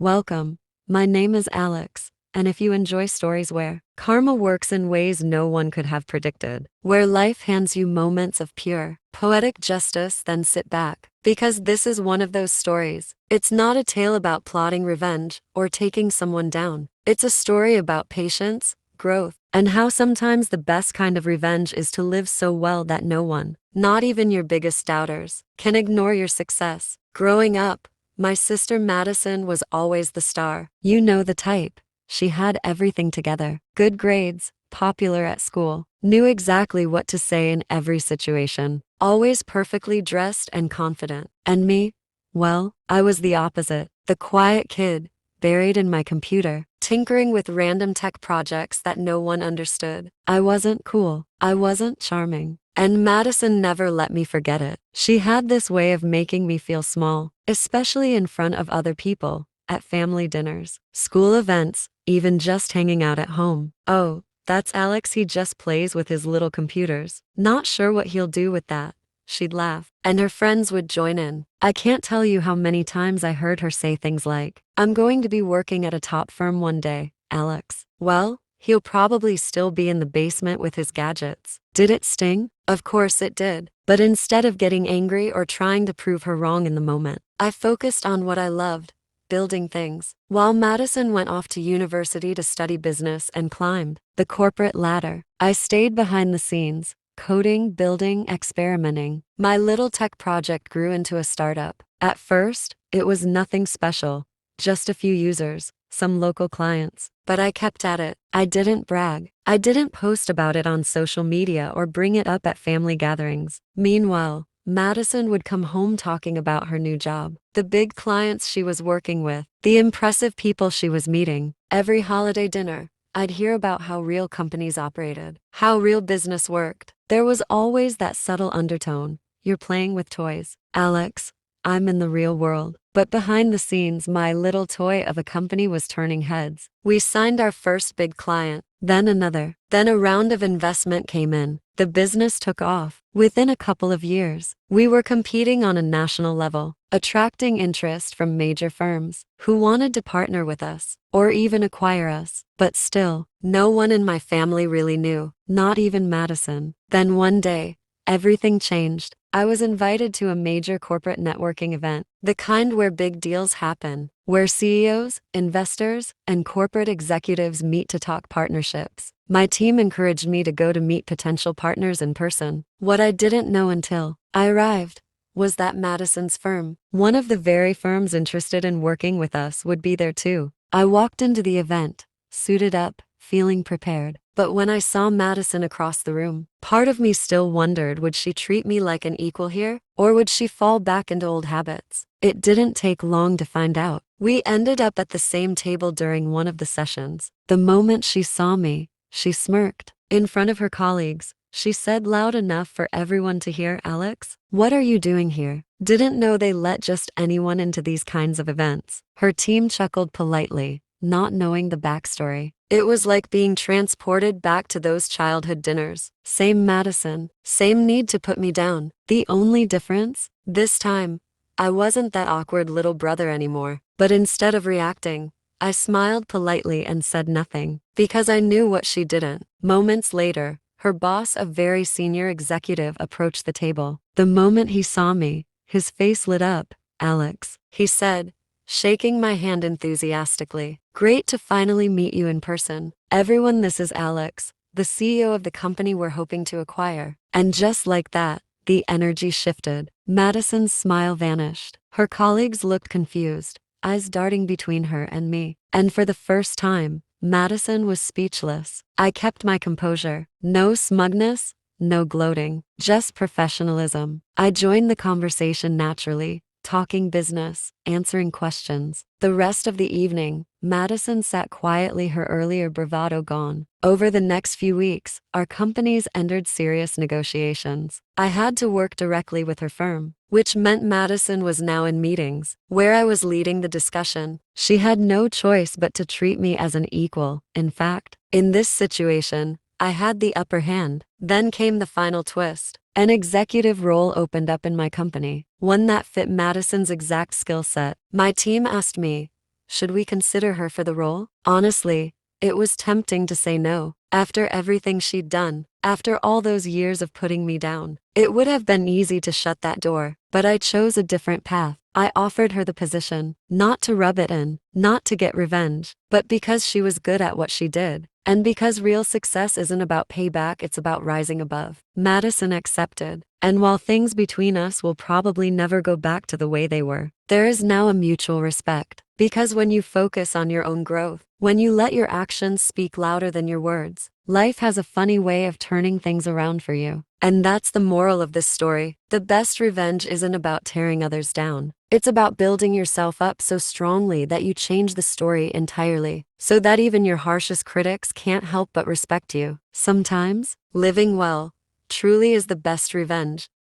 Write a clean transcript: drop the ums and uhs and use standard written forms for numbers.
Welcome. My name is Alex, and if you enjoy stories where karma works in ways no one could have predicted, where life hands you moments of pure, poetic justice, then sit back, because this is one of those stories. It's not a tale about plotting revenge or taking someone down. It's a story about patience, growth, and how sometimes the best kind of revenge is to live so well that no one, not even your biggest doubters, can ignore your success. Growing up, my sister Madison was always the star. You know the type. She had everything together. Good grades, popular at school, knew exactly what to say in every situation, always perfectly dressed and confident. And me? Well, I was the opposite. The quiet kid, buried in my computer, tinkering with random tech projects that no one understood. I wasn't cool. I wasn't charming. And Madison never let me forget it. She had this way of making me feel small, especially in front of other people, at family dinners, school events, even just hanging out at home. Oh, that's Alex, he just plays with his little computers. Not sure what he'll do with that. She'd laugh, and her friends would join in. I can't tell you how many times I heard her say things like, "I'm going to be working at a top firm one day, Alex." Well, he'll probably still be in the basement with his gadgets. Did it sting? Of course it did. But instead of getting angry or trying to prove her wrong in the moment, I focused on what I loved, building things. While Madison went off to university to study business and climbed the corporate ladder, I stayed behind the scenes, coding, building, experimenting. My little tech project grew into a startup. At first, it was nothing special, just a few users, some local clients. But I kept at it. I didn't brag. I didn't post about it on social media or bring it up at family gatherings. Meanwhile, Madison would come home talking about her new job, the big clients she was working with, the impressive people she was meeting. Every holiday dinner, I'd hear about how real companies operated, how real business worked. There was always that subtle undertone. You're playing with toys, Alex. I'm in the real world. But behind the scenes, my little toy of a company was turning heads. We signed our first big client, then another. Then a round of investment came in. The business took off. Within a couple of years, we were competing on a national level, attracting interest from major firms who wanted to partner with us or even acquire us. But still, no one in my family really knew, not even Madison. Then one day, everything changed. I was invited to a major corporate networking event, the kind where big deals happen, where CEOs, investors, and corporate executives meet to talk partnerships. My team encouraged me to go to meet potential partners in person. What I didn't know until I arrived was that Madison's firm, one of the very firms interested in working with us, would be there too. I walked into the event, suited up, feeling prepared. But when I saw Madison across the room, part of me still wondered, would she treat me like an equal here, or would she fall back into old habits? It didn't take long to find out. We ended up at the same table during one of the sessions. The moment she saw me, she smirked. In front of her colleagues, she said loud enough for everyone to hear, "Alex, what are you doing here?" Didn't know they let just anyone into these kinds of events. Her team chuckled politely, not knowing the backstory. It was like being transported back to those childhood dinners. Same Madison, same need to put me down. The only difference? This time, I wasn't that awkward little brother anymore. But instead of reacting, I smiled politely and said nothing, because I knew what she didn't. Moments later, her boss, a very senior executive, approached the table. The moment he saw me, his face lit up. "Alex," he said, shaking my hand enthusiastically. "Great to finally meet you in person. Everyone, this is Alex, the CEO of the company we're hoping to acquire." And just like that, the energy shifted. Madison's smile vanished. Her colleagues looked confused, eyes darting between her and me. And for the first time, Madison was speechless. I kept my composure. No smugness, no gloating, just professionalism. I joined the conversation naturally, talking business, answering questions. The rest of the evening, Madison sat quietly, her earlier bravado gone. Over the next few weeks, our companies entered serious negotiations. I had to work directly with her firm, which meant Madison was now in meetings, where I was leading the discussion. She had no choice but to treat me as an equal. In fact, in this situation, I had the upper hand. Then came the final twist. An executive role opened up in my company, one that fit Madison's exact skill set. My team asked me, Should we consider her for the role? Honestly, it was tempting to say no. After everything she'd done, after all those years of putting me down, it would have been easy to shut that door, but I chose a different path. I offered her the position, not to rub it in, not to get revenge, but because she was good at what she did. And because real success isn't about payback, it's about rising above. Madison accepted. And while things between us will probably never go back to the way they were, there is now a mutual respect. Because when you focus on your own growth, when you let your actions speak louder than your words, life has a funny way of turning things around for you. And that's the moral of this story. The best revenge isn't about tearing others down. It's about building yourself up so strongly that you change the story entirely, so that even your harshest critics can't help but respect you. Sometimes, living well truly is the best revenge.